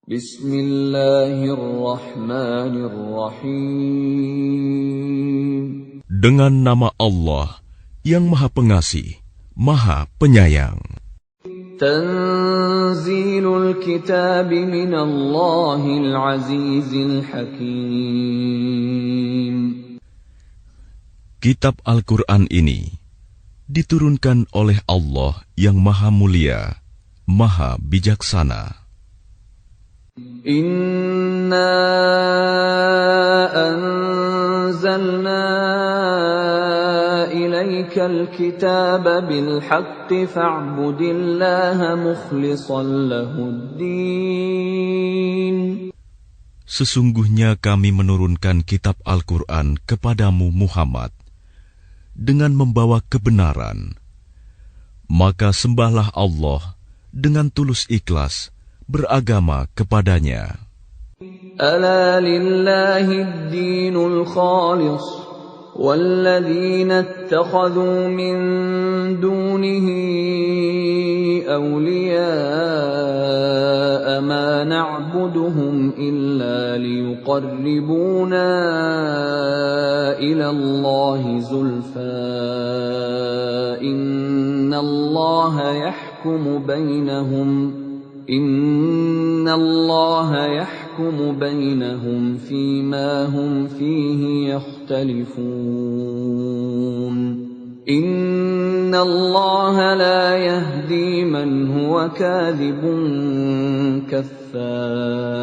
Bismillahirrahmanirrahim. Dengan nama Allah yang Maha Pengasih, Maha Penyayang. Tanzilul kitab minallahil azizil hakim. Kitab Al-Quran ini diturunkan oleh Allah yang Maha Mulia, Maha Bijaksana. Inna anzalna ilaikal kitaba bil haqqi fa'budillaha mukhlishan lahuddin. Sesungguhnya kami menurunkan kitab Al-Quran kepadamu Muhammad dengan membawa kebenaran. Maka sembahlah Allah dengan tulus ikhlas beragama kepadanya. Ala lillahid dinul khalis walladzina ittakhadhu min dunihi awliya'a ma na'buduhum illa liyuqarribuna ila Allahi zulfa innallaha yahkumu bainahum إن الله يحكم بينهم فيما هم فيه يختلفون إن الله لا يهدي من هو كاذب كفار.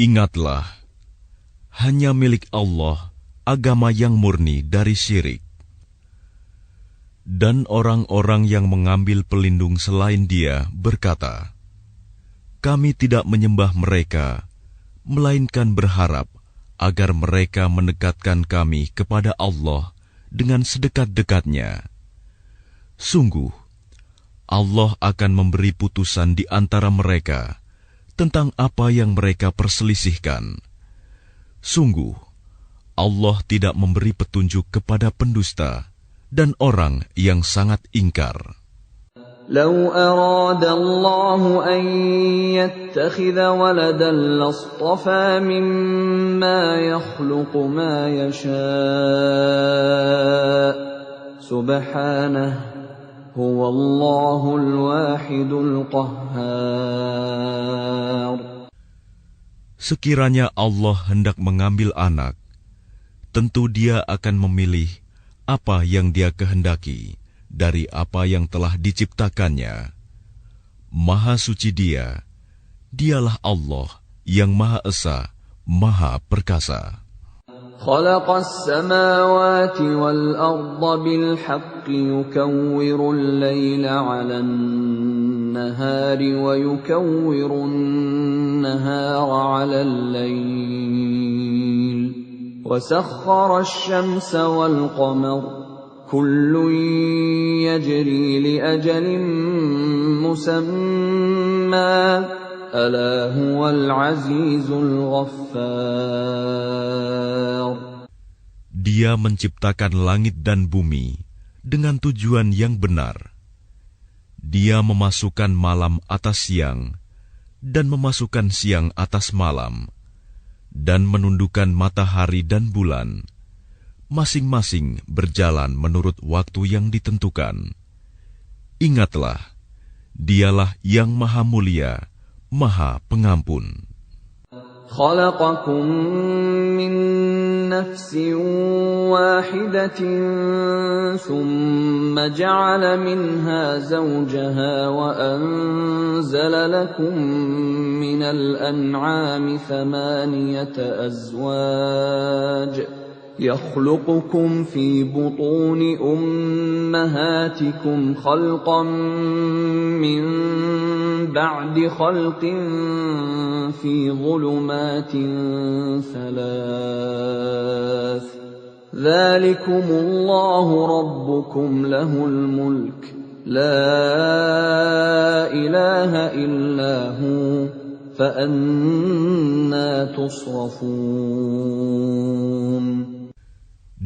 Ingatlah, hanya milik Allah agama yang murni dari syirik. Dan orang-orang yang mengambil pelindung selain Dia berkata, kami tidak menyembah mereka, melainkan berharap agar mereka mendekatkan kami kepada Allah dengan sedekat-dekatnya. Sungguh, Allah akan memberi putusan di antara mereka tentang apa yang mereka perselisihkan. Sungguh, Allah tidak memberi petunjuk kepada pendusta dan orang yang sangat ingkar. Lau arada Allah an yattakhidha waladan lastafa mimma yakhluqu ma yasha' subhanahu huwallahul wahidul qahhar. Sekiranya Allah hendak mengambil anak, tentu Dia akan memilih apa yang Dia kehendaki dari apa yang telah diciptakannya. Maha suci Dia, Dialah Allah yang Maha Esa, Maha Perkasa. Khalaqas samawati wal arda bil haqqi yukawwirul laila 'alan nahari wa yukawwirun nahara 'alal lail. وسخر الشمس والقمر كل يجري لأجل مسمى ألا هو العزيز الغفار. Dia menciptakan langit dan bumi dengan tujuan yang benar. Dia memasukkan malam atas siang dan memasukkan siang atas malam, dan menundukkan matahari dan bulan, masing-masing berjalan menurut waktu yang ditentukan. Ingatlah, Dialah yang Maha Mulia, Maha Pengampun. Khalaqakum min nafsin wahidatin thumma ja'ala minha zawjaha wa anzala lakum minal an'ami thamaniyata azwaj يخلقكم في بطون أمهاتكم خلقا من بعد خلق في ظلمات ثلاث ذلكم الله ربكم له الملك لا إله إلا هو فأنى تصرفون.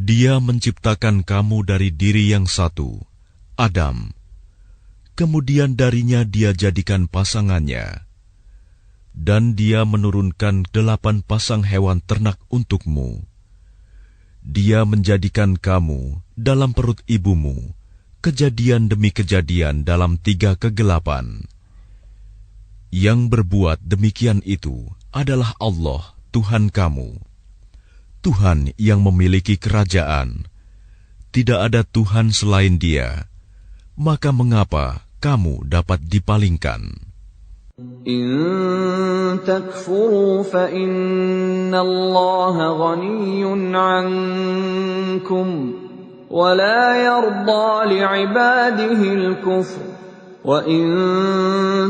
Dia menciptakan kamu dari diri yang satu, Adam. kemudian darinya dia jadikan pasangannya, dan dia menurunkan 8 pasang hewan ternak untukmu. Dia menjadikan kamu dalam perut ibumu, kejadian demi kejadian dalam 3 kegelapan. Yang berbuat demikian itu adalah Allah, Tuhan kamu, Tuhan yang memiliki kerajaan. Tidak ada Tuhan selain Dia. Maka mengapa kamu dapat dipalingkan? In takfuru fa inna Allah ghaniyyun 'ankum wa la yarda li'ibadihi al-kufr wa in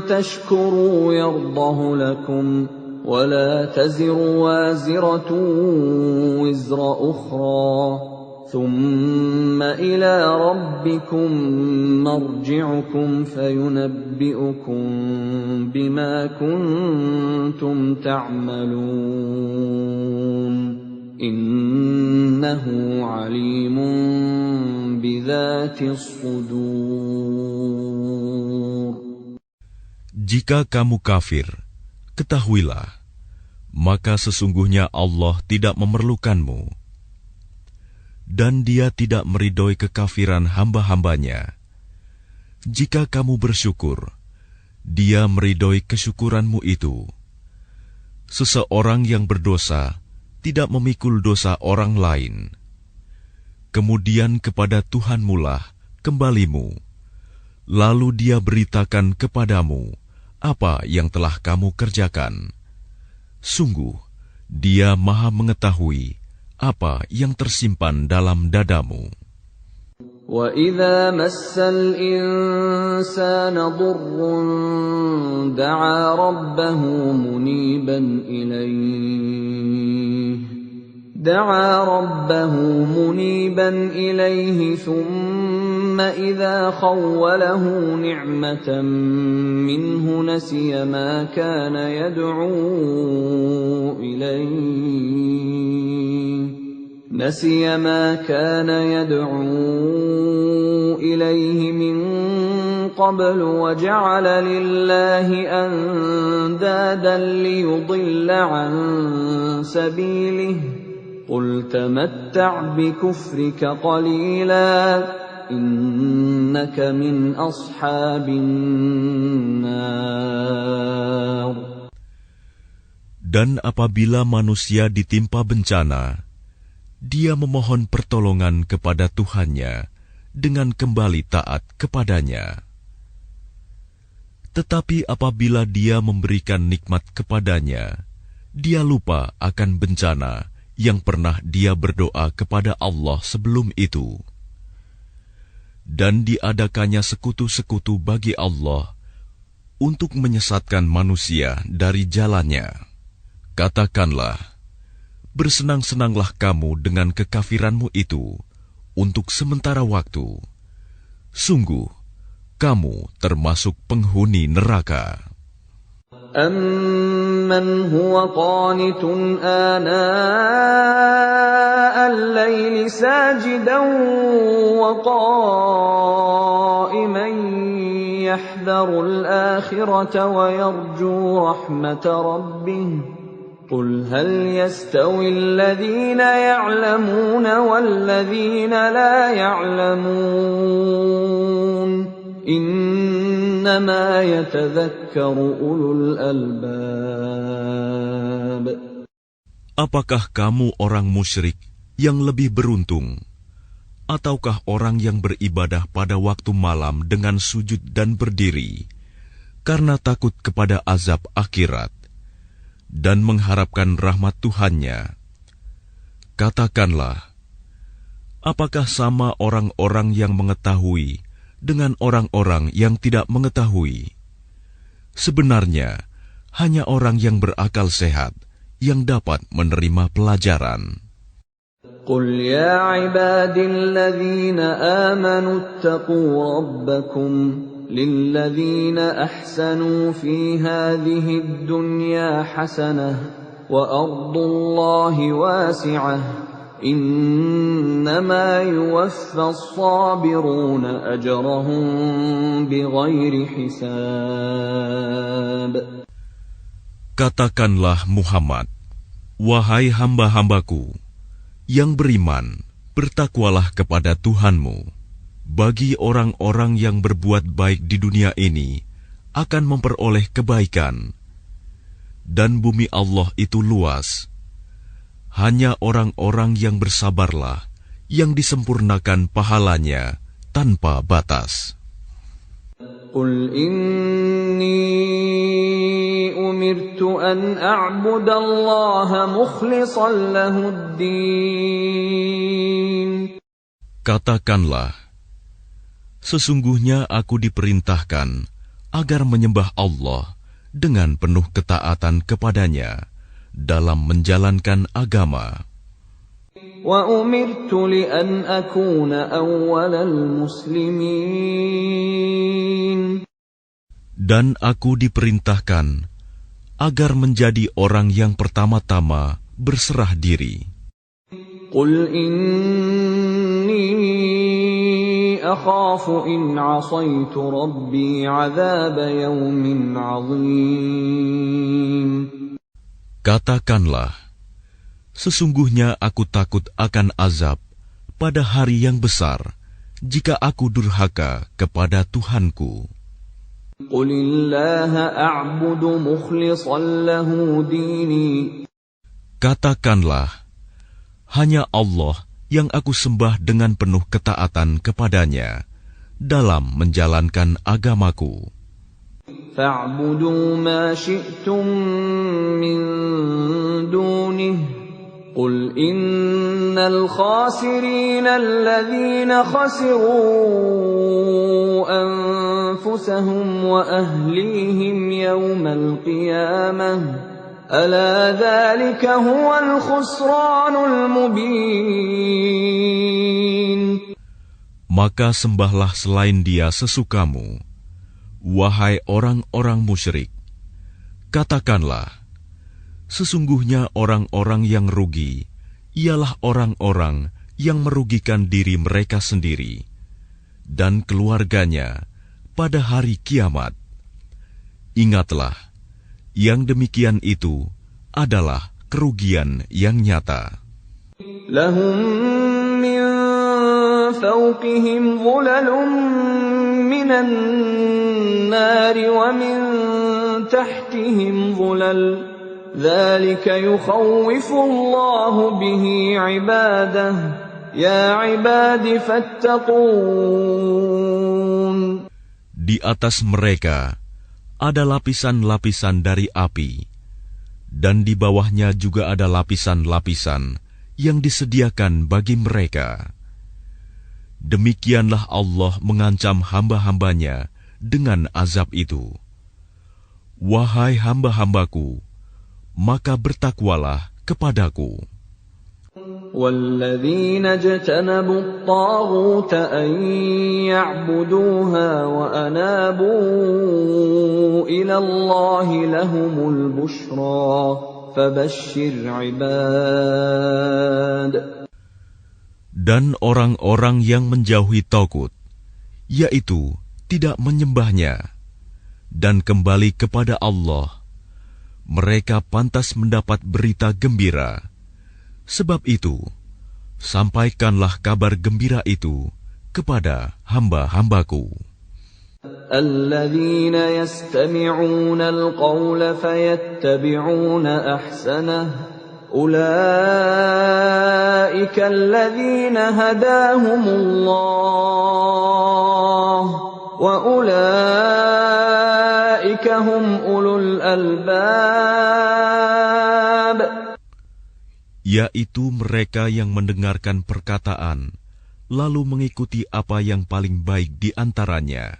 tashkuru yardahu lakum wa la taziru waziratun wizra ukhra ثم إلى ربكم مرجعكم فينبئكم بما كنتم تعملون إنه عليم بذات الصدور. Jika kamu kafir, ketahuilah, maka sesungguhnya Allah tidak memerlukanmu, dan Dia tidak meridhoi kekafiran hamba-hambanya. Jika kamu bersyukur, Dia meridhoi kesyukuranmu itu. Seseorang yang berdosa tidak memikul dosa orang lain. Kemudian kepada Tuhanmulah kembalimu, lalu Dia beritakan kepadamu apa yang telah kamu kerjakan. Sungguh, Dia Maha mengetahui apa yang tersimpan dalam dadamu. وَإِذَا مَسَّ الْإِنسَانَ ضُرٌّ دَعَا رَبَّهُ مُنِيبًا إِلَيْهِ ثُمَّ إِذَا خَوَّلَهُ نِعْمَةً مِّنْهُ نَسِيَ مَا كَانَ يدعو إليه من قبل وجعل لله أندادا ليضل عن سبيله قل تمتع بكفرك قليلا إنك من أصحاب النار. Dan apabila manusia ditimpa bencana, dia memohon pertolongan kepada Tuhannya dengan kembali taat kepadanya. Tetapi apabila dia memberikan nikmat kepadanya, dia lupa akan bencana yang pernah dia berdoa kepada Allah sebelum itu. Dan diadakannya sekutu-sekutu bagi Allah untuk menyesatkan manusia dari jalannya. Katakanlah, bersenang-senanglah kamu dengan kekafiranmu itu untuk sementara waktu. Sungguh, kamu termasuk penghuni neraka. أَمَّنْ هُوَ قَانِتٌ آنَاءَ اللَّيْلِ سَاجِدًا وَقَائِمًا يَحْذَرُ الْآخِرَةَ وَيَرْجُو رَحْمَةَ رَبِّهِ قُلْ هَلْ يَسْتَوِي الَّذِينَ يَعْلَمُونَ وَالَّذِينَ لَا يَعْلَمُونَ إِنَّمَا يَتَذَكَّرُ أُولُو الْأَلْبَابِ. Apakah kamu orang musyrik yang lebih beruntung, ataukah orang yang beribadah pada waktu malam dengan sujud dan berdiri karena takut kepada azab akhirat dan mengharapkan rahmat Tuhannya? Katakanlah, apakah sama orang-orang yang mengetahui dengan orang-orang yang tidak mengetahui? Sebenarnya, hanya orang yang berakal sehat yang dapat menerima pelajaran. قُلْ يَا عِبَادِي الَّذِينَ آمَنُوا اتَّقُوا رَبَّكُمْ لِلَّذِينَ أَحْسَنُوا فِي هَذِهِ الدُّنْيَا حَسَنَةٌ وَأَرْضُ اللَّهِ وَاسِعَةٌ إنما يوفى الصابرون أجرهم بغير حساب. Katakanlah Muhammad, wahai hamba-hambaku yang beriman, bertakwalah kepada Tuhanmu. Bagi orang-orang yang berbuat baik di dunia ini akan memperoleh kebaikan. Dan bumi Allah itu luas. Hanya orang-orang yang bersabarlah yang disempurnakan pahalanya tanpa batas. Qul inni umirtu an a'budallaha mukhlishan lahuddin. Katakanlah, sesungguhnya aku diperintahkan agar menyembah Allah dengan penuh ketaatan kepadanya dalam menjalankan agama. Wa umirtu li an akuna awwalal muslimin. Dan aku diperintahkan agar menjadi orang yang pertama-tama berserah diri. Qul inni akhafu in 'asaitu rabbi 'adzaba yawmin 'adzim. Katakanlah, sesungguhnya aku takut akan azab pada hari yang besar jika aku durhaka kepada Tuhanku. Qulillaha a'budu mukhlishan lahu dini. Katakanlah, hanya Allah yang aku sembah dengan penuh ketaatan kepadanya dalam menjalankan agamaku. فَاعْبُدُوا مَا شِئْتُم مِّن دُونِهِ قُلْ إِنَّ الْخَاسِرِينَ الَّذِينَ خَسِرُوا أَنفُسَهُمْ وَأَهْلِيهِمْ يَوْمَ الْقِيَامَةِ أَلَا ذَلِكَ هُوَ الْخُسْرَانُ الْمُبِينُ. Maka sembahlah selain Dia sesukamu. Wahai orang-orang musyrik, katakanlah, sesungguhnya orang-orang yang rugi ialah orang-orang yang merugikan diri mereka sendiri dan keluarganya pada hari kiamat. Ingatlah, yang demikian itu adalah kerugian yang nyata. Lahum min fawqihim dhulalun minan nari wa min tahtihim dhulal. Dzalika yukhawwifu Allahu bihi 'ibadahu. Ya 'ibadi fattaqun. Di atas mereka ada lapisan-lapisan dari api, dan di bawahnya juga ada lapisan-lapisan yang disediakan bagi mereka. Demikianlah Allah mengancam hamba-hambanya dengan azab itu. Wahai hamba-hambaku, maka bertakwalah kepadaku. وَالَّذِينَ اجْتَنَبُوا الطَّاغُوتَ أَن يَعْبُدُوهَا وَأَنَابُوا إِلَى اللَّهِ لَهُمُ الْبُشْرَى فَبَشِّرْ عِبَادِ. Dan orang-orang yang menjauhi Tagut, yaitu tidak menyembahnya, dan kembali kepada Allah, mereka pantas mendapat berita gembira. Sebab itu, sampaikanlah kabar gembira itu kepada hamba-hambaku. Alladzina yastami'una al-qawla fayattabi'una ahsanah. Ulaika alladzina hadahumullah wa ulaika hum ulul albab. Yaitu mereka yang mendengarkan perkataan, lalu mengikuti apa yang paling baik di antaranya.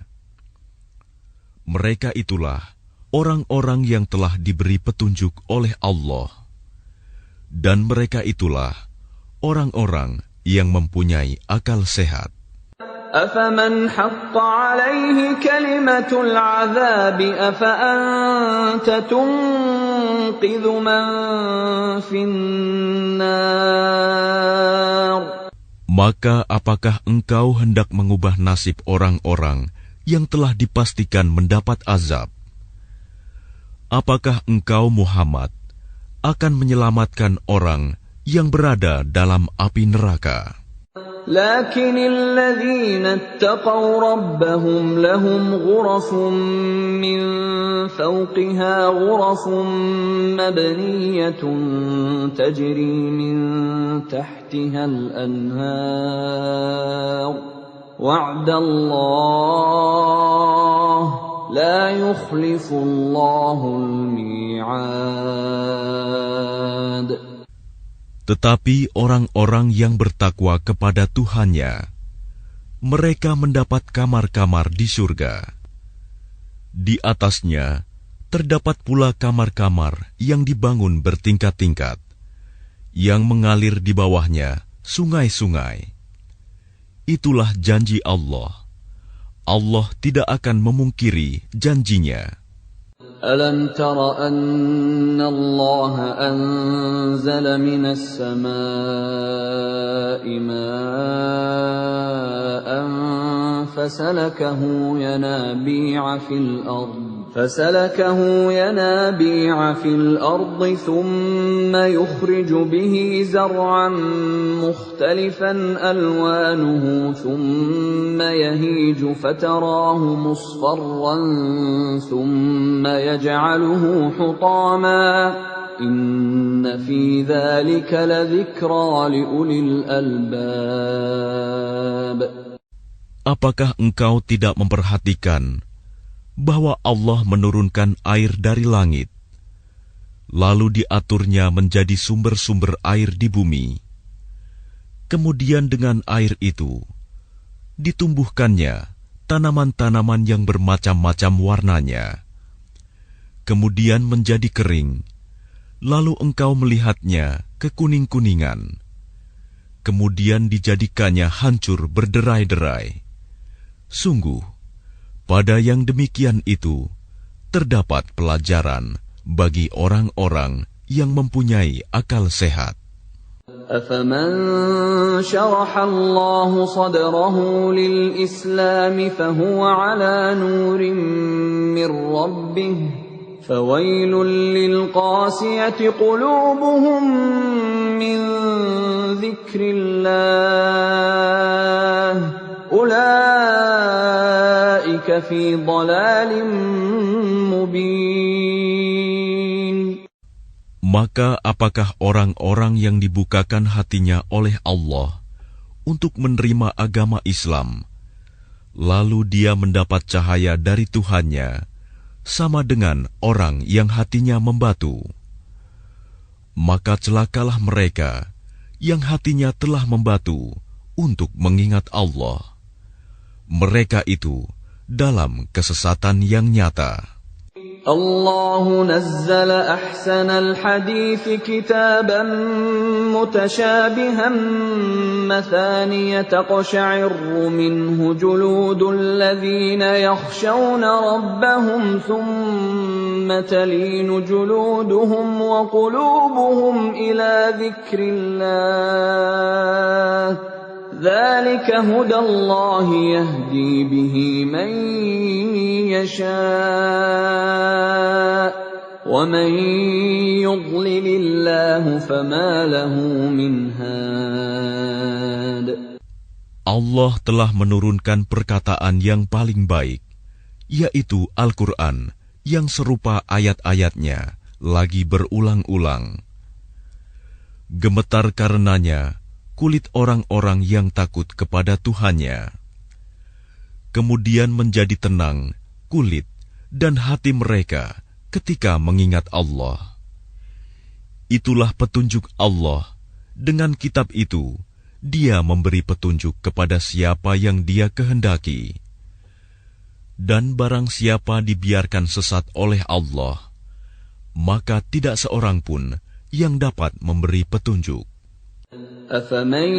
Mereka itulah orang-orang yang telah diberi petunjuk oleh Allah. Dan mereka itulah orang-orang yang mempunyai akal sehat. أَفَمَنْ حَقَّ عَلَيْهِ كَلِمَةُ الْعَذَابِ أَفَأَنْتَ تُنْقِذُ ينقذ من في النار. Maka apakah engkau hendak mengubah nasib orang-orang yang telah dipastikan mendapat azab? Apakah engkau, Muhammad, akan menyelamatkan orang yang berada dalam api neraka? لكن الذين اتقوا ربهم لهم غرف من فوقها غرف مبنية تجري من تحتها الأنهار وعد الله لا يخلف الله الميعاد. Tetapi orang-orang yang bertakwa kepada Tuhannya, mereka mendapat kamar-kamar di surga. Di atasnya terdapat pula kamar-kamar yang dibangun bertingkat-tingkat, yang mengalir di bawahnya sungai-sungai. Itulah janji Allah. Allah tidak akan memungkiri janjinya. ألم تر أن الله أنزل من السماء ماء فسلكه ينابيع في الأرض ثم يخرج به زرعا مختلفا ألوانه ثم يهيج فتراه مصفرا ثم يجعله حطاما إن في ذلك لذكرى لأولي الألباب. Apakah engkau tidak memperhatikan bahwa Allah menurunkan air dari langit, lalu diaturnya menjadi sumber-sumber air di bumi? Kemudian dengan air itu ditumbuhkannya tanaman-tanaman yang bermacam-macam warnanya. Kemudian menjadi kering, lalu engkau melihatnya kekuning-kuningan. Kemudian dijadikannya hancur berderai-derai. Sungguh, pada yang demikian itu terdapat pelajaran bagi orang-orang yang mempunyai akal sehat. أفمن شرح الله صدره للإسلام فهو على نور من ربه فويل للقاسية قلوبهم من ذكر الله أولئك في ضلال مبين. Maka apakah orang-orang yang dibukakan hatinya oleh Allah untuk menerima agama Islam, lalu dia mendapat cahaya dari Tuhannya, sama dengan orang yang hatinya membatu? Maka celakalah mereka yang hatinya telah membatu untuk mengingat Allah. Mereka itu dalam kesesatan yang nyata. الله نزل أحسن الحديث كتابا متشابها مثانية تقشعر منه جلود الذين يخشون ربهم ثم تلين جلودهم وقلوبهم إلى ذكر الله ذلك هدى الله يهدي به من يشاء ومن يضلل الله فما له من هاد. Allah telah menurunkan perkataan yang paling baik, yaitu Al-Quran yang serupa ayat-ayatnya lagi berulang-ulang. Gemetar karenanya kulit orang-orang yang takut kepada Tuhannya. Kemudian menjadi tenang kulit dan hati mereka ketika mengingat Allah. Itulah petunjuk Allah. Dengan kitab itu, Dia memberi petunjuk kepada siapa yang Dia kehendaki. Dan barang siapa dibiarkan sesat oleh Allah, maka tidak seorang pun yang dapat memberi petunjuk. أفمن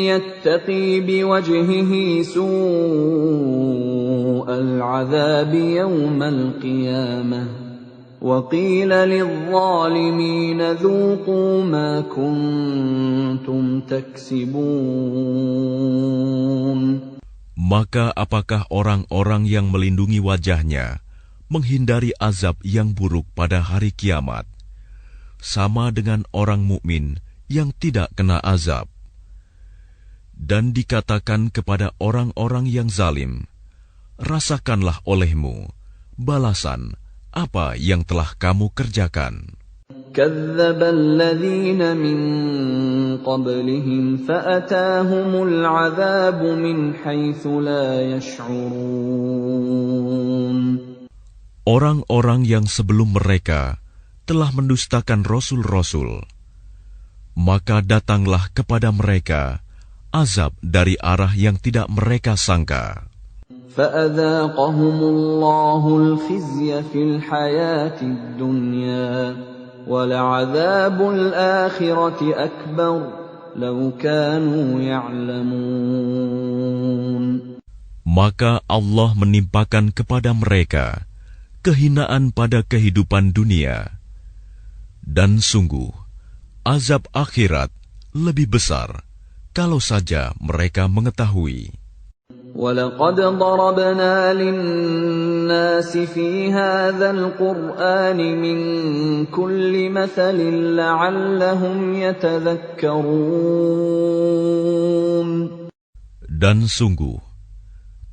يتقي بوجهه سوء العذاب يوم القيامة وَقِيلَ لِلظَّالِمِينَ ذُوقُوا مَا كُنتُمْ تَكْسِبُونَ. Maka apakah orang-orang yang melindungi wajahnya menghindari azab yang buruk pada hari kiamat, sama dengan orang mukmin yang tidak kena azab? Dan dikatakan kepada orang-orang yang zalim, rasakanlah olehmu balasan apa yang telah kamu kerjakan. كَذَّبَ الَّذِينَ مِن قَبْلِهِمْ فَأَتَاهُمُ الْعَذَابُ مِنْ حَيْثُ لَا يَشْعُرُونَ. Orang-orang yang sebelum mereka telah mendustakan rasul-rasul, maka datanglah kepada mereka azab dari arah yang tidak mereka sangka. فَأَذَاقَهُمُ اللَّهُ الْخِزْيَ فِي الْحَيَاةِ الدُّنْيَا وَلَعَذَابُ الْآخِرَةِ أَكْبَرُ لَوْ كَانُوا يَعْلَمُونَ. Maka Allah menimpakan kepada mereka kehinaan pada kehidupan dunia, dan sungguh azab akhirat lebih besar kalau saja mereka mengetahui. وَلَقَدْ ضَرَبْنَا لِلنَّاسِ فِي هَذَا الْقُرْآنِ مِنْ كُلِّ مَثَلٍ لَعَلَّهُمْ يَتَذَكَّرُونَ. Dan sungguh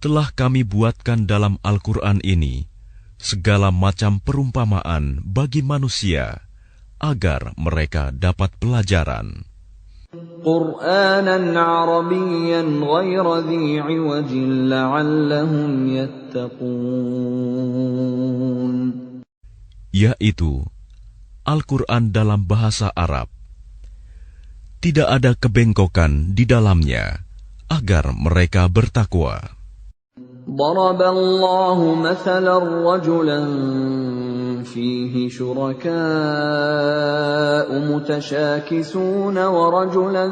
telah kami buatkan dalam Al-Quran ini segala macam perumpamaan bagi manusia agar mereka dapat pelajaran. قُرْآنًا عَرَبِيًّا غَيْرَ ذِي عِوَجٍ لَعَلَّهُمْ يَتَّقُونَ. Yaitu Al-Quran dalam bahasa Arab. Tidak ada kebengkokan di dalamnya agar mereka bertakwa. ضرب الله مثلا رجلا فيه شركاء متشاكسون ورجلا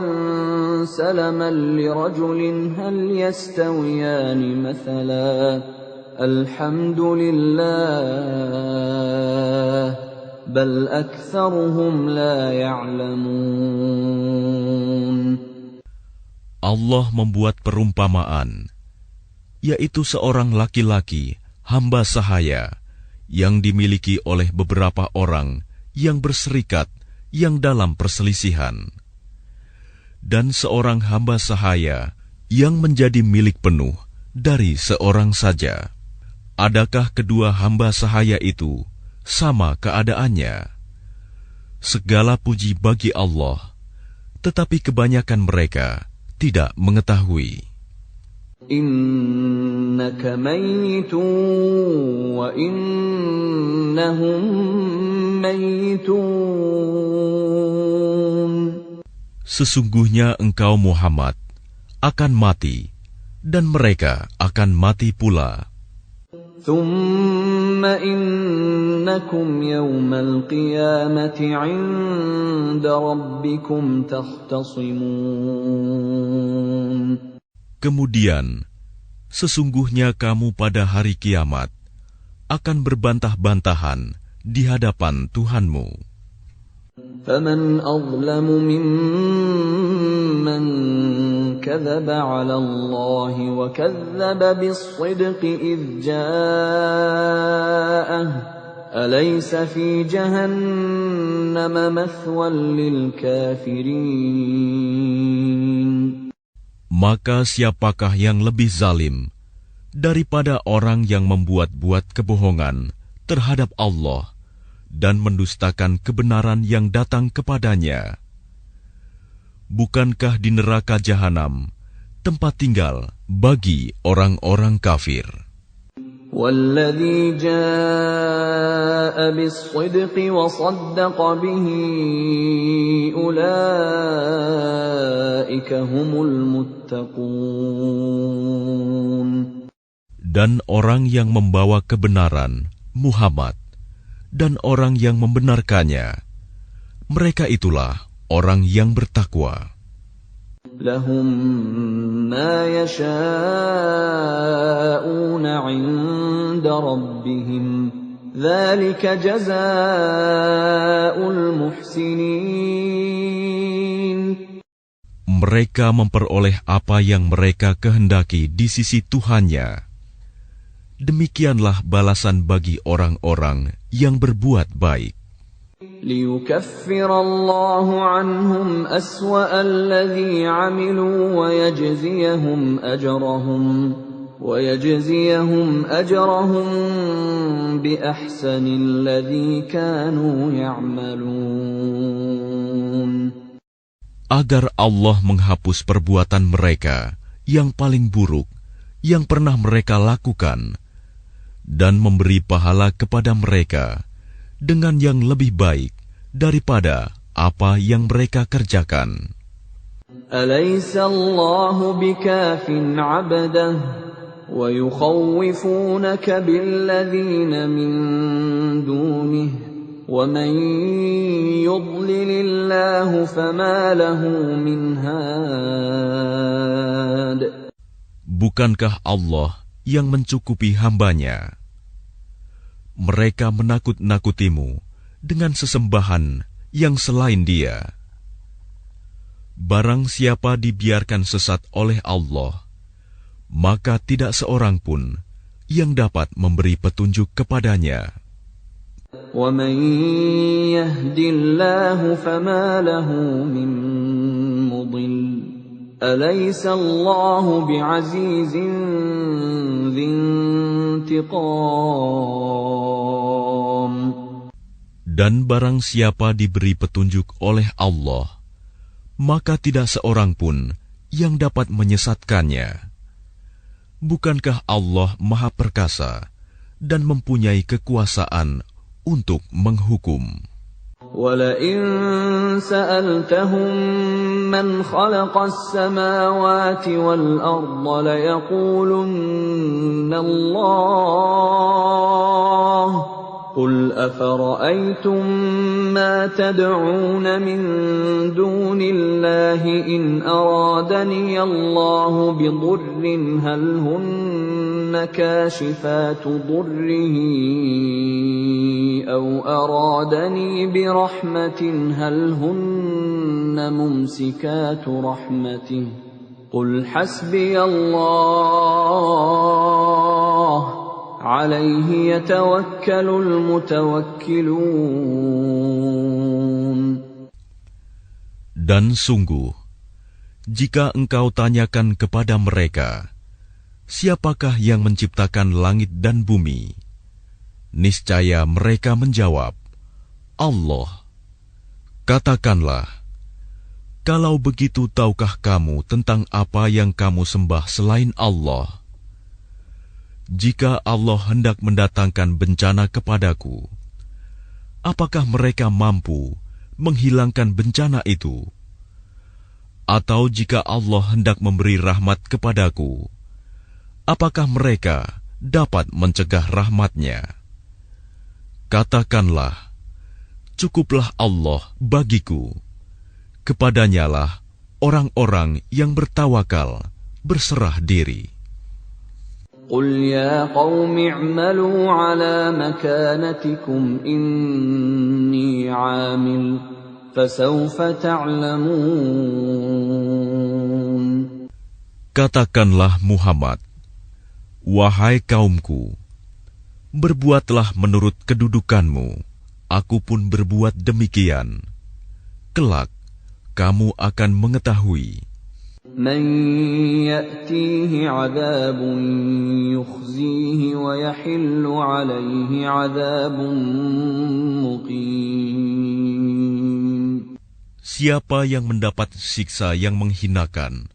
سلما لرجل هل يستويان مثلا الحمد لله بل أكثرهم لا يعلمون. Allah membuat perumpamaan, yaitu seorang laki-laki hamba sahaya yang dimiliki oleh beberapa orang yang berserikat yang dalam perselisihan, dan seorang hamba sahaya yang menjadi milik penuh dari seorang saja. Adakah kedua hamba sahaya itu sama keadaannya? Segala puji bagi Allah, tetapi kebanyakan mereka tidak mengetahui. Innaka mayyitun wa innahum mayyitun. Sesungguhnya engkau Muhammad akan mati dan mereka akan mati pula. Thumma innakum yawmal qiyamati 'inda rabbikum takhtasimun. Kemudian, sesungguhnya kamu pada hari kiamat akan berbantah-bantahan di hadapan Tuhanmu. فَمَنْ أَظْلَمُ مِمَّنْ كَذَبَ عَلَى اللَّهِ وَكَذَّبَ بِالصِّدْقِ إِذْ جَاءَهُ أَلَيْسَ فِي جَهَنَّمَ مَثْوًى لِلْكَافِرِينَ. Maka siapakah yang lebih zalim daripada orang yang membuat-buat kebohongan terhadap Allah dan mendustakan kebenaran yang datang kepadanya? Bukankah di neraka jahanam tempat tinggal bagi orang-orang kafir? وَالَّذِي جَاءَ بِالصِّدْقِ وَصَدَّقَ بِهِ أُولَئِكَ هُمُ الْمُتَّقُونَ. Dan orang yang membawa kebenaran, Muhammad, dan orang yang membenarkannya, mereka itulah orang yang bertakwa. Lahum ma yasha'una 'inda rabbihim ذلك جزاء المحسنين. Mereka memperoleh apa yang mereka kehendaki di sisi Tuhannya. Demikianlah balasan bagi orang-orang yang berbuat baik. ليكفر الله عنهم أسوأ الذي عملوا ويجزيهم أجرهم بأحسن الذي كانوا يعملون. Agar Allah menghapus perbuatan mereka yang paling buruk yang pernah mereka lakukan dan memberi pahala kepada mereka dengan yang lebih baik daripada apa yang mereka kerjakan. Alaysa Allahu bikafin 'abdah wa yukhawwifunaka billadzina min dunihi wa man yudlilillahu fama lahu min had. Bukankah Allah yang mencukupi hambanya? Mereka menakut-nakutimu dengan sesembahan yang selain Dia. Barang siapa dibiarkan sesat oleh Allah, maka tidak seorang pun yang dapat memberi petunjuk kepadanya. وَمَن يَهْدِ اللَّهُ فَمَا لَهُ مِن مُّضِلٍّ أَلَيْسَ اللَّهُ بِعَزِيزٍ ذِي انتِقَامٍ. Dan barang siapa diberi petunjuk oleh Allah, maka tidak seorang pun yang dapat menyesatkannya. Bukankah Allah Maha Perkasa dan mempunyai kekuasaan untuk menghukum? وَلَئِن سَأَلْتَهُم مَّنْ خَلَقَ السَّمَاوَاتِ وَالْأَرْضَ لَيَقُولُنَّ اللَّهُ قُلْ أَفَرَأَيْتُم مَّا تَدْعُونَ مِن دُونِ اللَّهِ إِنْ أَرَادَنِيَ اللَّهُ بِضُرٍّ هَلْ هُنَّ كَاشِفَاتُ ضُرِّهِ أَوْ أَرَادَنِي بِرَحْمَةٍ هَلْ هُنَّ مُمْسِكَاتُ رَحْمَتِهِ قُلْ حَسْبِيَ اللَّهُ عَلَيْهِ يَتَوَكَّلُ الْمُتَوَكِّلُونَ. Dan sungguh, jika engkau tanyakan kepada mereka, siapakah yang menciptakan langit dan bumi? Niscaya mereka menjawab, Allah. Katakanlah, kalau begitu tahukah kamu tentang apa yang kamu sembah selain Allah? Jika Allah hendak mendatangkan bencana kepadaku, apakah mereka mampu menghilangkan bencana itu? Atau jika Allah hendak memberi rahmat kepadaku, apakah mereka dapat mencegah rahmat-Nya? Katakanlah, cukuplah Allah bagiku. Kepadanyalah orang-orang yang bertawakal berserah diri. قُلْ يَا قَوْمِ اعْمَلُوا عَلَى مَكَانَتِكُمْ إِنِّي عَامِلٌ فَسَوْفَ تَعْلَمُونَ. Katakanlah Muhammad, wahai kaumku, berbuatlah menurut kedudukanmu, aku pun berbuat demikian. Kelak, kamu akan mengetahui. مَن يَأْتِيهِ عَذَابٌ يُخْزِيهِ وَيَحِلُّ عَلَيْهِ عَذَابٌ مُقِيمٌ. Siapa yang mendapat siksa yang menghinakan,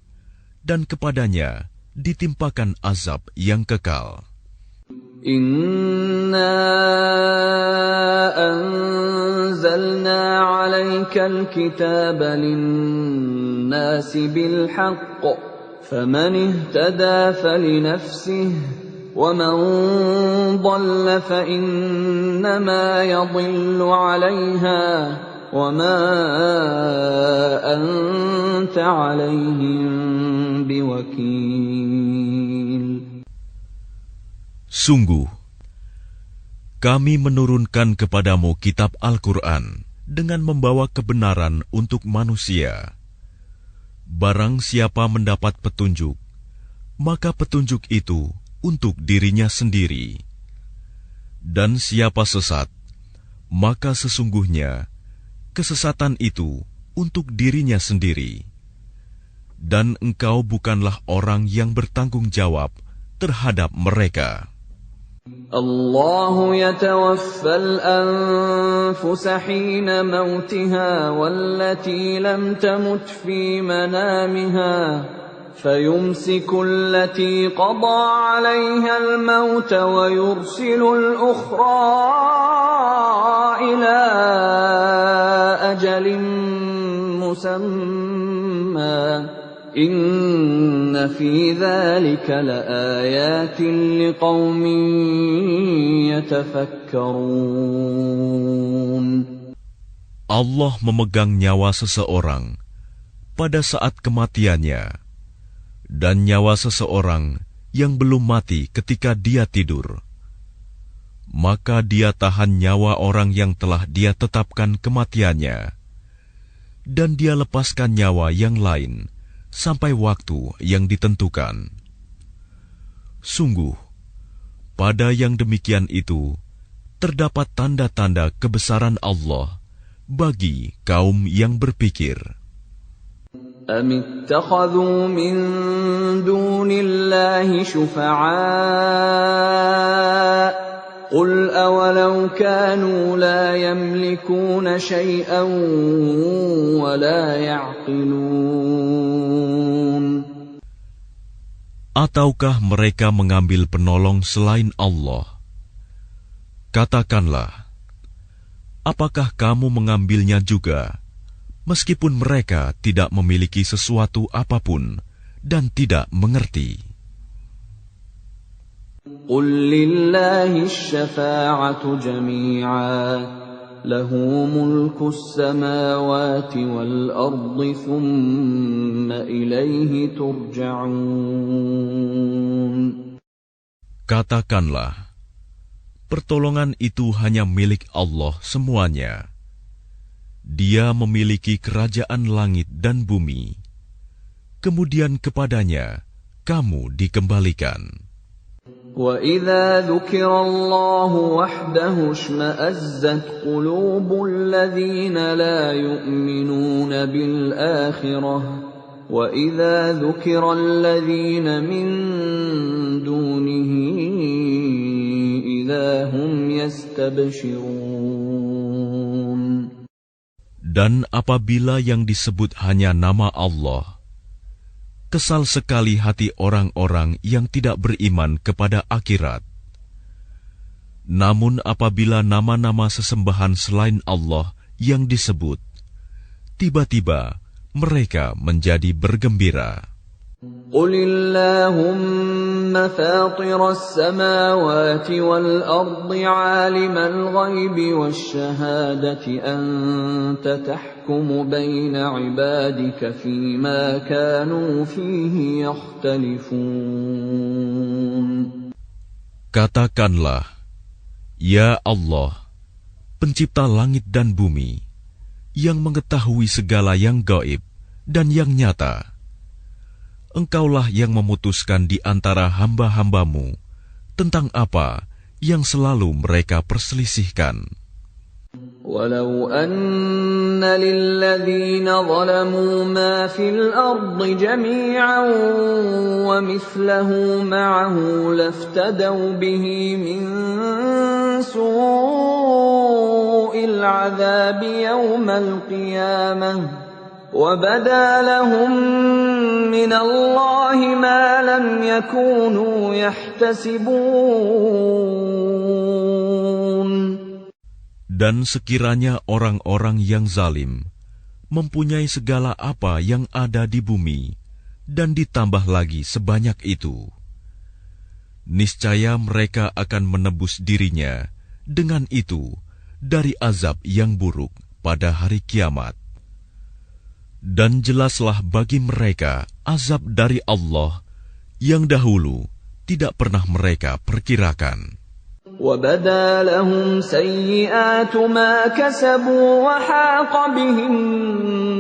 dan kepadanya ditimpakan azab yang kekal. Inna anzalna 'alaikal kitaba lin-nasi bil haqq faman ihtada falinafsihi wa man dhalla fa innama yadhillu 'alayha wa ma anta 'alayhim biwakil. Sungguh, Kami menurunkan kepadamu kitab Al-Quran dengan membawa kebenaran untuk manusia. Barang siapa mendapat petunjuk, maka petunjuk itu untuk dirinya sendiri. Dan siapa sesat, maka sesungguhnya kesesatan itu untuk dirinya sendiri. Dan engkau bukanlah orang yang bertanggung jawab terhadap mereka. الله يتوفى الأنفس حين موتها والتي لم تمت في منامها فيمسك التي قضى عليها الموت ويرسل الأخرى إلى أجل مسمى إن في ذلك لآيات لقوم يتفكرون. Allah memegang nyawa seseorang pada saat kematiannya, dan nyawa seseorang yang belum mati ketika dia tidur. Maka dia tahan nyawa orang yang telah dia tetapkan kematiannya, dan dia lepaskan nyawa yang lain sampai waktu yang ditentukan. Sungguh, pada yang demikian itu terdapat tanda-tanda kebesaran Allah bagi kaum yang berpikir. أَمِ اتَّخَذُوا مِن دُونِ اللَّهِ شُفَعَاءَ قُلْ أَوَلَوْ كَانُوا لَا يَمْلِكُونَ شَيْئًا وَلَا يَعْقِلُونَ. Ataukah mereka mengambil penolong selain Allah? Katakanlah, apakah kamu mengambilnya juga, meskipun mereka tidak memiliki sesuatu apapun dan tidak mengerti? قُلْ لِلَّهِ الشَّفَاعَةُ جَمِيعًا لَهُ مُلْكُ السَّمَاوَاتِ وَالْأَرْضِ ثُمَّ إِلَيْهِ تُرْجَعُونَ. Katakanlah, pertolongan itu hanya milik Allah semuanya. Dia memiliki kerajaan langit dan bumi. Kemudian kepadanya kamu dikembalikan. وَإِذَا ذُكِرَ اللَّهُ وَحْدَهُ اشْمَأَزَّتْ قُلُوبُ الَّذِينَ لَا يُؤْمِنُونَ بِالْآخِرَةِ وَإِذَا ذُكِرَ الَّذِينَ مِن دُونِهِ إِذَا هُمْ يَسْتَبْشِرُونَ. Dan apabila yang disebut hanya nama Allah, kesal sekali hati orang-orang yang tidak beriman kepada akhirat. Namun apabila nama-nama sesembahan selain Allah yang disebut, tiba-tiba mereka menjadi bergembira. قُلِ اللَّهُمَّ فَاطِرَ السَّمَاوَاتِ وَالْأَرْضِ عَالِمَ الْغَيْبِ وَالشَّهَادَةِ أَنْتَ تَحْكُمُ بَيْنَ عِبَادِكَ فِيمَا كَانُوا فِيهِ يَخْتَلِفُونَ. Katakanlah, Ya Allah, pencipta langit dan bumi, yang mengetahui segala yang gaib dan yang nyata, Engkaulah yang memutuskan di antara hamba-hambamu tentang apa yang selalu mereka perselisihkan. وَلَوْ أَنَّ لِلَّذِينَ ظَلَمُوا مَا فِي الْأَرْضِ جَمِيعًا وَمِثْلَهُ مَعَهُ لَافْتَدَوْا بِهِ مِنْ سُوءِ الْعَذَابِ يَوْمَ الْقِيَامَةِ وَبَدَا لَهُم مِّنَ اللَّهِ مَا لَمْ يَكُونُوا يَحْتَسِبُونَ. Dan sekiranya orang-orang yang zalim mempunyai segala apa yang ada di bumi dan ditambah lagi sebanyak itu, niscaya mereka akan menebus dirinya dengan itu dari azab yang buruk pada hari kiamat. Dan jelaslah bagi mereka azab dari Allah yang dahulu tidak pernah mereka perkirakan. وَبَدَا لَهُمْ سَيِّئَاتُ مَا كَسَبُوا وَحَاقَ بِهِم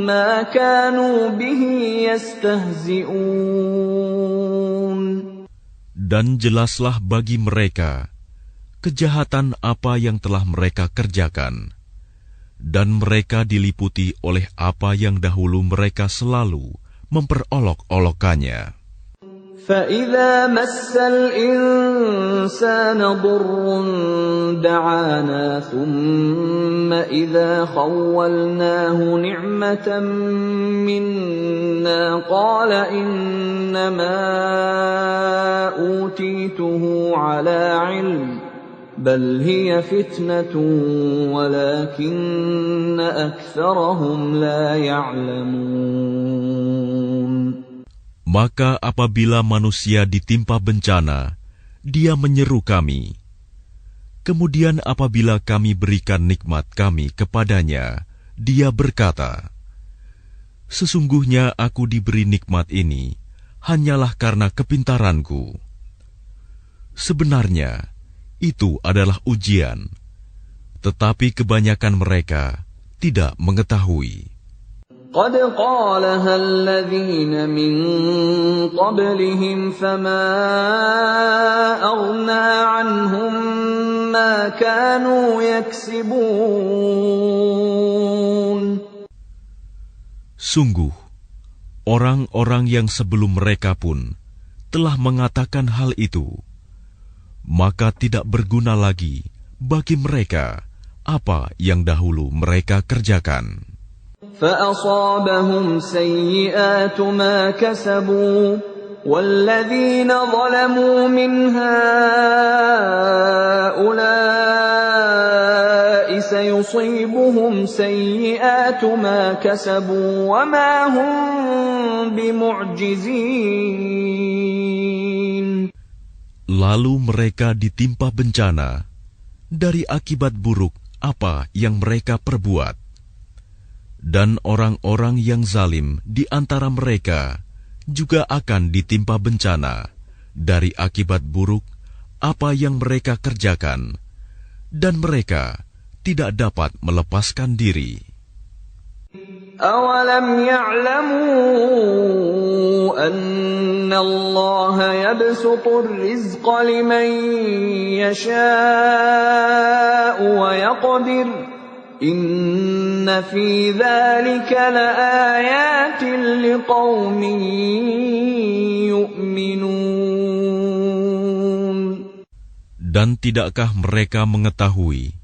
مَّا كَانُوا بِهِ يَسْتَهْزِئُونَ. Dan jelaslah bagi mereka kejahatan apa yang telah mereka kerjakan, dan mereka diliputi oleh apa yang dahulu mereka selalu memperolok-olokkannya. فَإِذَا مَسَّ الْإِنسَانَ ضُرٌّ دَعَانَا ثُمَّ إِذَا خَوَّلْنَاهُ نِعْمَةً مِنَّا قَالَ إِنَّمَا أُوتِيتُهُ عَلَى عِلْمٍ بَلْ هِيَ فِتْنَةٌ وَلَكِنَّ أَكْثَرَهُمْ لَا يَعْلَمُونَ. Maka apabila manusia ditimpa bencana, dia menyeru kami. Kemudian apabila kami berikan nikmat kami kepadanya, dia berkata, "Sesungguhnya aku diberi nikmat ini hanyalah karena kepintaranku." Sebenarnya, itu adalah ujian, tetapi kebanyakan mereka tidak mengetahui. قَدْ قَالَهَا الَّذِينَ مِن قَبْلِهِمْ فَمَا أَغْنَىٰ عَنْهُم مَّا كَانُوا يَكْسِبُونَ. Sungguh, orang-orang yang sebelum mereka pun telah mengatakan hal itu, maka tidak berguna lagi bagi mereka apa yang dahulu mereka kerjakan. فَأَصَابَهُمْ سَيِّئَاتُ مَا كَسَبُوا وَالَّذِينَ ظَلَمُوا مِنْ هَٰؤُلَاءِ سَيُصِيبُهُمْ سَيِّئَاتُ مَا كَسَبُوا وَمَا هُمْ بِمُعْجِزِينَ. Lalu mereka ditimpa bencana dari akibat buruk apa yang mereka perbuat. Dan orang-orang yang zalim di antara mereka juga akan ditimpa bencana dari akibat buruk apa yang mereka kerjakan, dan mereka tidak dapat melepaskan diri. أَوَلَمْ يَعْلَمُوا أَنَّ اللَّهَ يَبْسُطُ الرِّزْقَ لِمَن يَشَاءُ وَيَقْدِرُ إِنَّ فِي ذَلِكَ لَآيَاتٍ لِقَوْمٍ يُؤْمِنُونَ. Dan tidakkah mereka mengetahui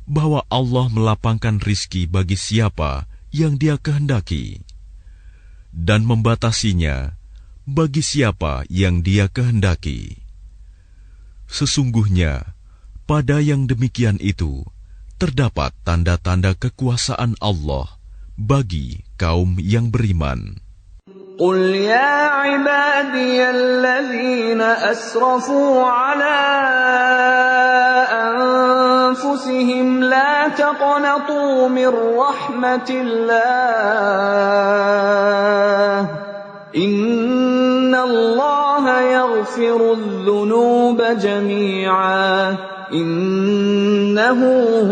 bahwa Allah melapangkan rizki bagi siapa yang Dia kehendaki, dan membatasinya bagi siapa yang Dia kehendaki? Sesungguhnya pada yang demikian itu terdapat tanda-tanda kekuasaan Allah bagi kaum yang beriman. قُلْ يَا عِبَادِيَ الَّذِينَ أَسْرَفُوا عَلَىٰ أَنفُسِهِمْ لَا تَقْنَطُوا مِن رَّحْمَةِ اللَّهِ إِنَّ اللَّهَ يَغْفِرُ الذُّنُوبَ جَمِيعًا إِنَّهُ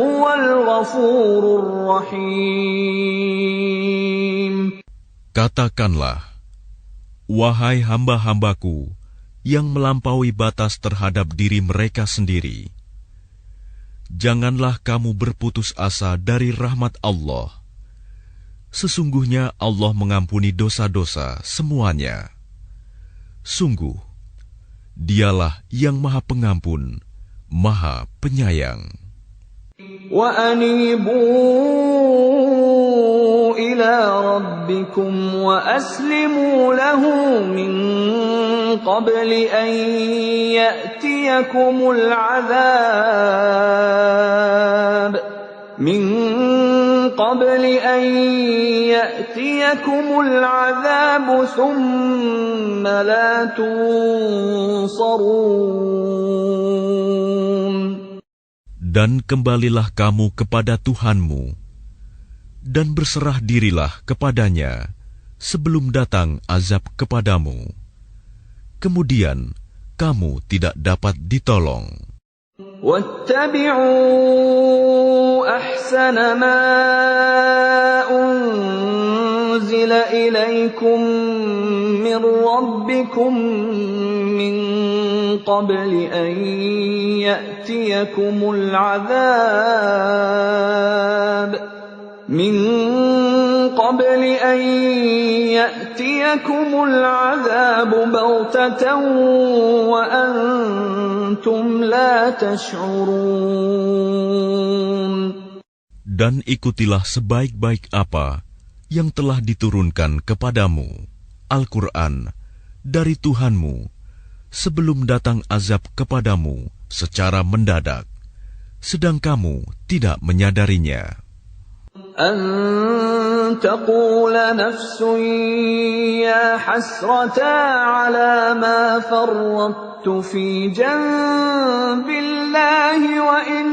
هُوَ الْغَفُورُ الرَّحِيمُ. Katakanlah, wahai hamba-hambaku yang melampaui batas terhadap diri mereka sendiri, janganlah kamu berputus asa dari rahmat Allah. Sesungguhnya Allah mengampuni dosa-dosa semuanya. Sungguh, Dialah yang Maha Pengampun, Maha Penyayang. وَأَنِيبُوا إِلَىٰ رَبِّكُمْ وَأَسْلِمُوا لَهُ مِن قَبْلِ أَن يَأْتِيَكُمُ الْعَذَابُ ثُمَّ لَا تُنصَرُونَ. Dan kembalilah kamu kepada Tuhanmu, dan berserah dirilah kepadanya sebelum datang azab kepadamu. Kemudian kamu tidak dapat ditolong. واتبعوا أحسن ما أنزل إليكم من ربكم من قبل أن يأتيكم العذاب بغتة وأنتم لا تشعرون. Dan ikutilah sebaik-baik apa yang telah diturunkan kepadamu, Al-Quran, dari Tuhanmu, sebelum datang azab kepadamu secara mendadak, sedang kamu tidak menyadarinya. أن تقول نفس يا حسرتا على ما فرطت في جنب الله وإن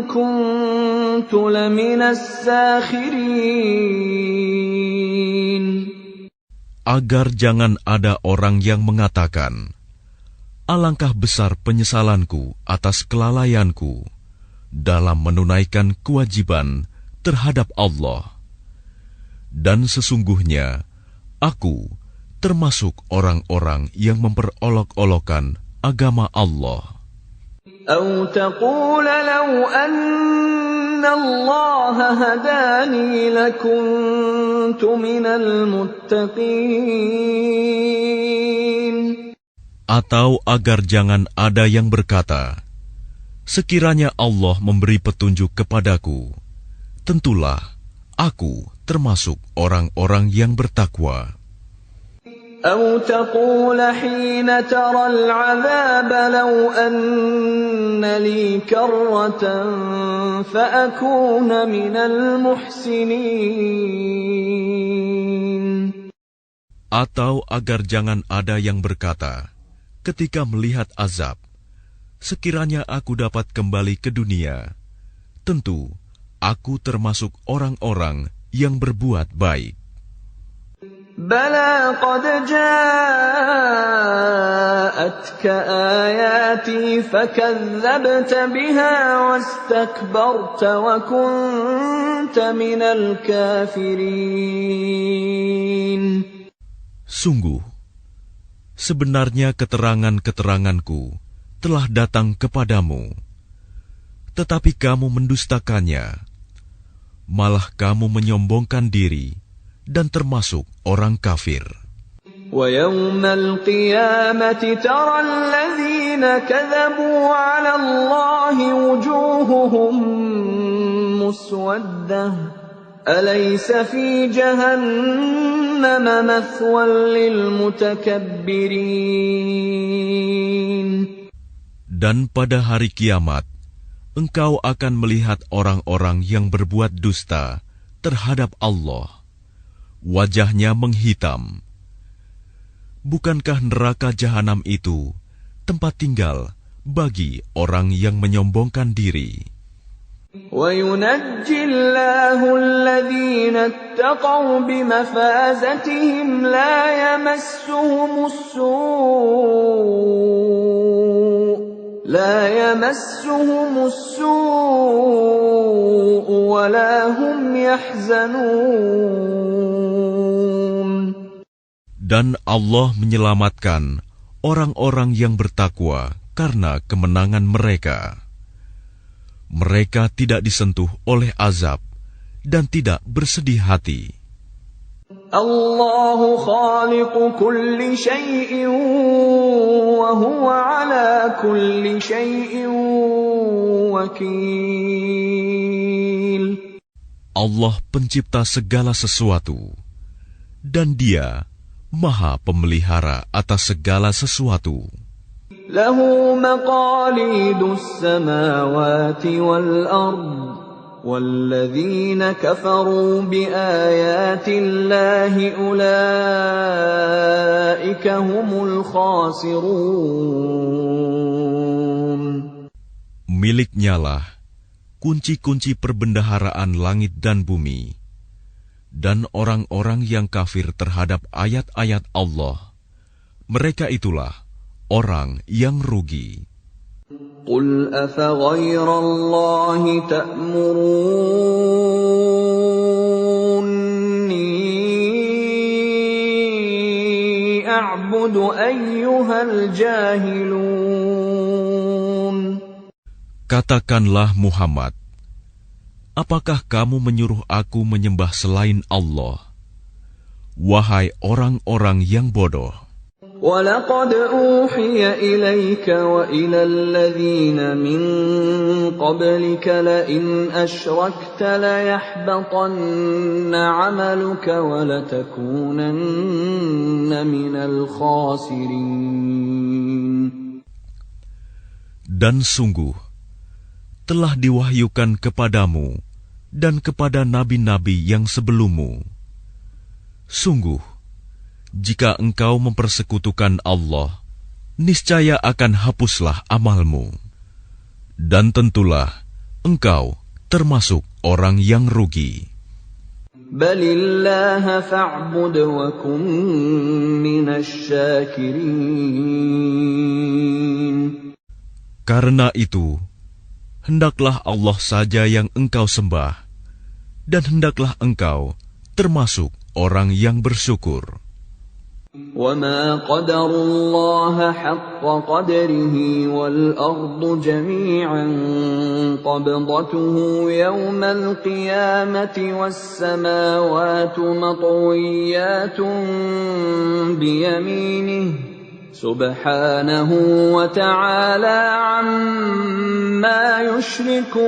كنت لمن الساخرين. Agar jangan ada orang yang mengatakan, alangkah besar penyesalanku atas kelalaianku dalam menunaikan kewajiban terhadap Allah. Dan sesungguhnya, aku termasuk orang-orang yang memperolok-olokkan agama Allah. أو تقول لو أن الله هداني لكنت من المتقين. Atau agar jangan ada yang berkata, sekiranya Allah memberi petunjuk kepadaku, tentulah aku termasuk orang-orang yang bertakwa. أو تقول حين ترى العذاب لو أن لي كرة فأكون من المحسنين. Atau agar jangan ada yang berkata, ketika melihat azab, sekiranya aku dapat kembali ke dunia, tentu aku termasuk orang-orang yang berbuat baik. بلى قد جاءتك آياتي فكذبت بها واستكبرت وكنت من الكافرين. Sungguh, sebenarnya keterangan-keteranganku telah datang kepadamu, tetapi kamu mendustakannya, malah kamu menyombongkan diri dan termasuk orang kafir. وَيَوْمَ الْقِيَامَةِ تَرَى الَّذِينَ كَذَبُوا عَلَى اللَّهِ وُجُوهُهُمْ مُسْوَدَّةٌ أَلَيْسَ فِي جَهَنَّمَ مَثْوًى لِلْمُتَكَبِّرِينَ. Dan pada hari kiamat, engkau akan melihat orang-orang yang berbuat dusta terhadap Allah. Wajahnya menghitam. Bukankah neraka jahanam itu tempat tinggal bagi orang yang menyombongkan diri? وَيُنَجِّي اللَّهُ الَّذِينَ اتَّقَوْا بِمَفَازَتِهِمْ لَا يَمَسُّهُمُ السُّوءُ وَلَا هُمْ يَحْزَنُونَ. Dan Allah menyelamatkan orang-orang yang bertakwa karena kemenangan mereka. Mereka tidak disentuh oleh azab dan tidak bersedih hati. Allahu khaliqu kulli syai'in wa huwa ala kulli syai'in wakil. Allah pencipta segala sesuatu, dan Dia Maha Pemelihara atas segala sesuatu. Lahu maqalidus samawati wal ard, walladzina kafaru biayati Allahi ulaika humul khasirun. Miliknyalah kunci-kunci perbendaharaan langit dan bumi, dan orang-orang yang kafir terhadap ayat-ayat Allah, mereka itulah orang yang rugi. قل أفغير الله تأمروني أعبد أيها الجاهلون. Katakanlah Muhammad, apakah kamu menyuruh aku menyembah selain Allah? Wahai orang-orang yang bodoh. وَلَقَدْ أُوحِيَ إِلَيْكَ وَإِلَى الَّذِينَ مِن قَبْلِكَ لَئِنْ أَشْرَكْتَ لَيَحْبَطَنَّ عَمَلُكَ وَلَتَكُونَنَّ مِنَ الْخَاسِرِينَ. Dan sungguh, telah diwahyukan kepadamu dan kepada nabi-nabi yang sebelummu. Sungguh, jika engkau mempersekutukan Allah, niscaya akan hapuslah amalmu. Dan tentulah engkau termasuk orang yang rugi. Balillaha fa'bud wa kun minasyakirin. Karena itu, hendaklah Allah saja yang engkau sembah, dan hendaklah engkau termasuk orang yang bersyukur. وَمَا قَدَرُوا اللَّهَ حَقَّ قَدْرِهِ وَالْأَرْضُ جَمِيعًا قَبْضَتُهُ يَوْمَ الْقِيَامَةِ وَالسَّمَاوَاتُ مَطْوِيَّاتٌ بِيَمِينِهِ سُبْحَانَهُ وَتَعَالَى عَمَّا يُشْرِكُونَ.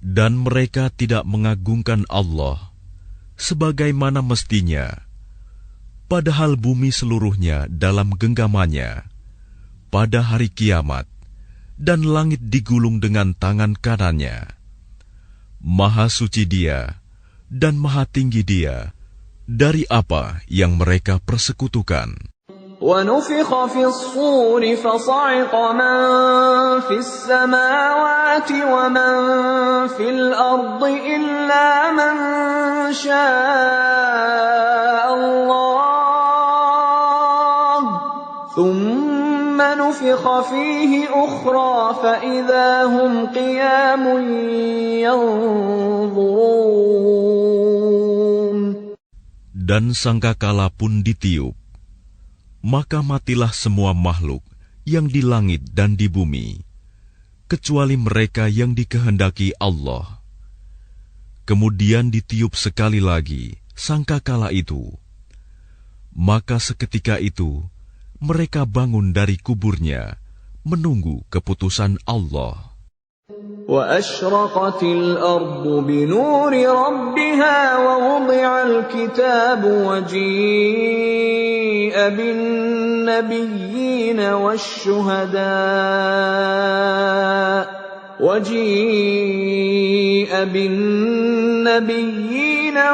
Dan mereka tidak mengagungkan Allah sebagaimana mestinya, padahal bumi seluruhnya dalam genggamannya pada hari kiamat, dan langit digulung dengan tangan kanannya. Maha suci Dia dan maha tinggi Dia dari apa yang mereka persekutukan. وَنُفِخَ فِي الصُّورِ فَصَعِقَ مَن فِي السَّمَاوَاتِ وَمَن فِي الْأَرْضِ إِلَّا مَن شَاءَ اللَّهُ ثُمَّ نُفِخَ فِيهِ أُخْرَىٰ فَإِذَا هُمْ قِيَامٌ يَنظُرُونَ. Dan sangkakala pun ditiup, maka matilah semua makhluk yang di langit dan di bumi, kecuali mereka yang dikehendaki Allah. Kemudian ditiup sekali lagi sangkakala itu, maka seketika itu mereka bangun dari kuburnya menunggu keputusan Allah. وَأَشْرَقَتِ الْأَرْضُ بِنُورِ رَبِّهَا وَوُضِعَ الْكِتَابُ وَجِيءَ بِالنَّبِيِّينَ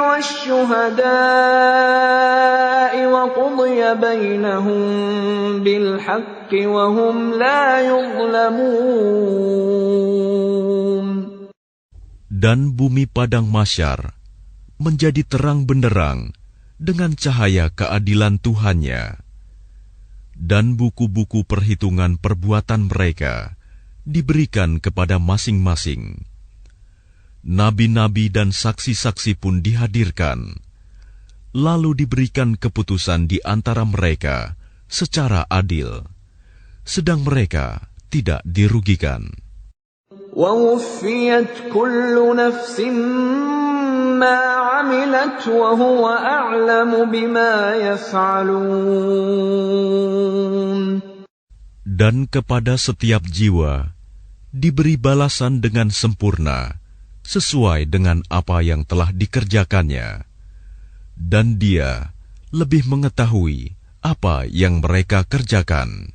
وَالشُّهَدَاءِ وَقُضِيَ بَيْنَهُم بِالْحَقِّ وَهُمْ لَا يُظْلَمُونَ. Dan bumi padang mahsyar menjadi terang benderang dengan cahaya keadilan Tuhannya, dan buku-buku perhitungan perbuatan mereka diberikan kepada masing-masing. Nabi-nabi dan saksi-saksi pun dihadirkan, lalu diberikan keputusan di antara mereka secara adil, sedang mereka tidak dirugikan. وَوُفِّيَتْ كُلُّ نَفْسٍ مَّا عَمِلَتْ وَهُوَ أَعْلَمُ بِمَا يَفْعَلُونَ. Dan kepada setiap jiwa diberi balasan dengan sempurna sesuai dengan apa yang telah dikerjakannya, dan Dia lebih mengetahui apa yang mereka kerjakan.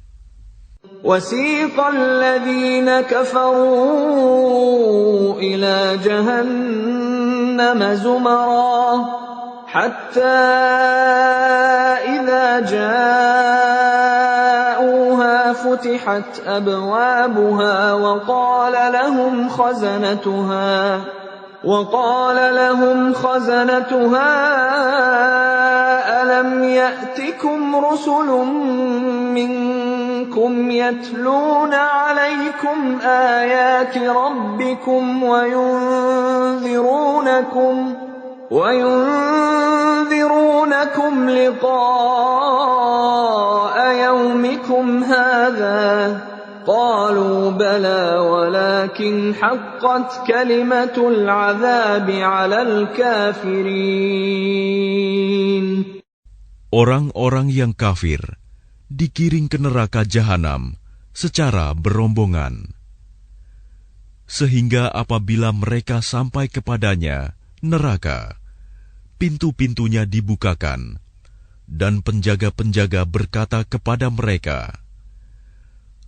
وَسِيقَ الَّذِينَ كَفَرُوا إِلَى جَهَنَّمَ زُمَرًا حَتَّى إِذَا جَاءُوهَا فُتِحَتْ أَبْوَابُهَا وَقَالَ لَهُمْ خَزَنَتُهَا أَلَمْ يَأْتِكُمْ رُسُلٌ مِّنكُمْ منكم يتلون عليكم آيات ربكم وينذرونكم لقاء يومكم هذا قالوا بلى ولكن حقت كلمة العذاب على الكافرين. Orang-orang yang kafir digiring ke neraka jahanam secara berombongan. Sehingga apabila mereka sampai kepadanya, neraka, pintu-pintunya dibukakan, dan penjaga-penjaga berkata kepada mereka,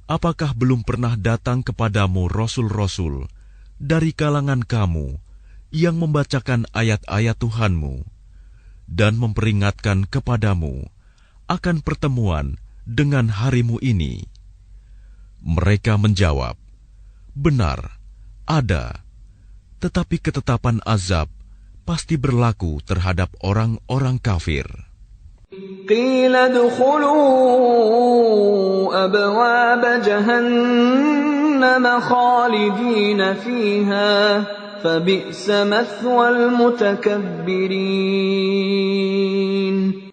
apakah belum pernah datang kepadamu rasul-rasul dari kalangan kamu yang membacakan ayat-ayat Tuhanmu dan memperingatkan kepadamu akan pertemuan dengan harimu ini? Mereka menjawab, benar, ada, tetapi ketetapan azab pasti berlaku terhadap orang-orang kafir. Qila dukhulu abwab jahannam khalidina fiha fabi'sa mathwal mutakabbirin.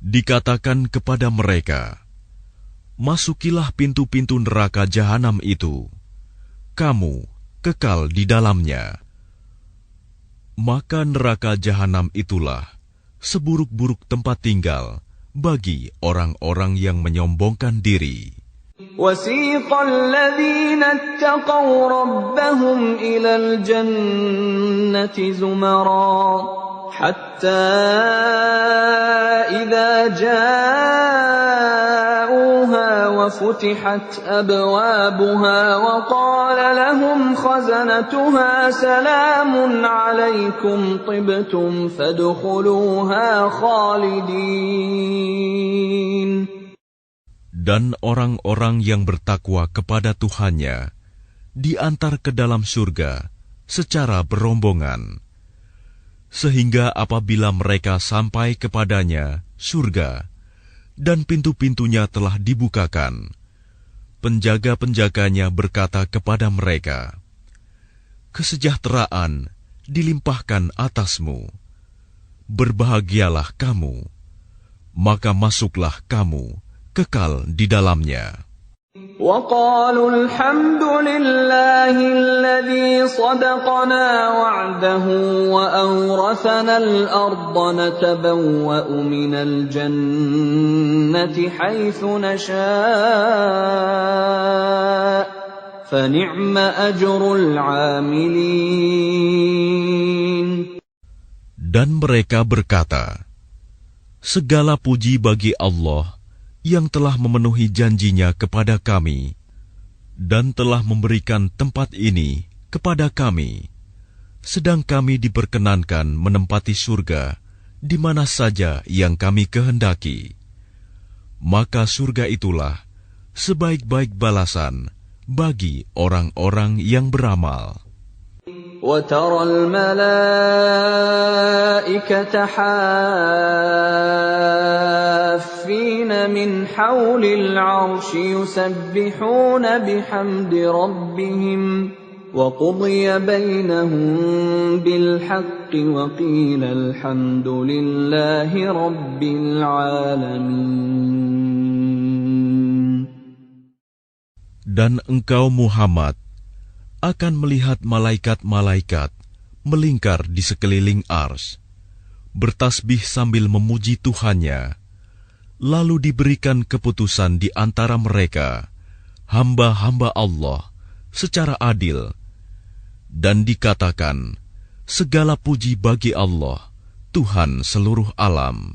Dikatakan kepada mereka, masukilah pintu-pintu neraka jahanam itu, kamu kekal di dalamnya. Maka neraka jahanam itulah seburuk-buruk tempat tinggal bagi orang-orang yang menyombongkan diri. وَسِيقَ الَّذِينَ اتَّقَوْا رَبَّهُمْ إِلَى الْجَنَّةِ زُمَرًا حَتَّى إِذَا جَاءُوهَا وَفُتِحَتْ أَبْوَابُهَا وَقَالَ لَهُمْ خَزَنَتُهَا سَلَامٌ عَلَيْكُمْ طِبْتُمْ فَادْخُلُوهَا خَالِدِينَ. Dan orang-orang yang bertakwa kepada Tuhannya diantar ke dalam surga secara berombongan, sehingga apabila mereka sampai kepadanya surga dan pintu-pintunya telah dibukakan, penjaga-penjaganya berkata kepada mereka, kesejahteraan dilimpahkan atasmu, berbahagialah kamu, maka masuklah kamu kekal di dalamnya. وَقَالُوا الْحَمْدُ لِلَّهِ الَّذِي صَدَقَنَا وَعْدَهُ وَأَوْرَثَنَا الْأَرْضَ نَتَبَوَّأُ مِنَ الْجَنَّةِ حَيْثُ نَشَاءُ فَنِعْمَ أَجْرُ الْعَامِلِينَ. Dan mereka berkata, segala puji bagi Allah yang telah memenuhi janjinya kepada kami dan telah memberikan tempat ini kepada kami, sedang kami diperkenankan menempati surga di mana saja yang kami kehendaki. Maka surga itulah sebaik-baik balasan bagi orang-orang yang beramal. وَتَرَى الْمَلَائِكَةَ حَافِّينَ مِنْ حَوْلِ الْعَرْشِ يُسَبِّحُونَ بِحَمْدِ رَبِّهِمْ وَقُضِيَ بَيْنَهُم بِالْحَقِّ وَقِيلَ الْحَمْدُ لِلَّهِ رَبِّ الْعَالَمِينَ. Dan engkau Muhammad akan melihat malaikat-malaikat melingkar di sekeliling ars, bertasbih sambil memuji Tuhannya, lalu diberikan keputusan di antara mereka, hamba-hamba Allah, secara adil, dan dikatakan, segala puji bagi Allah, Tuhan seluruh alam.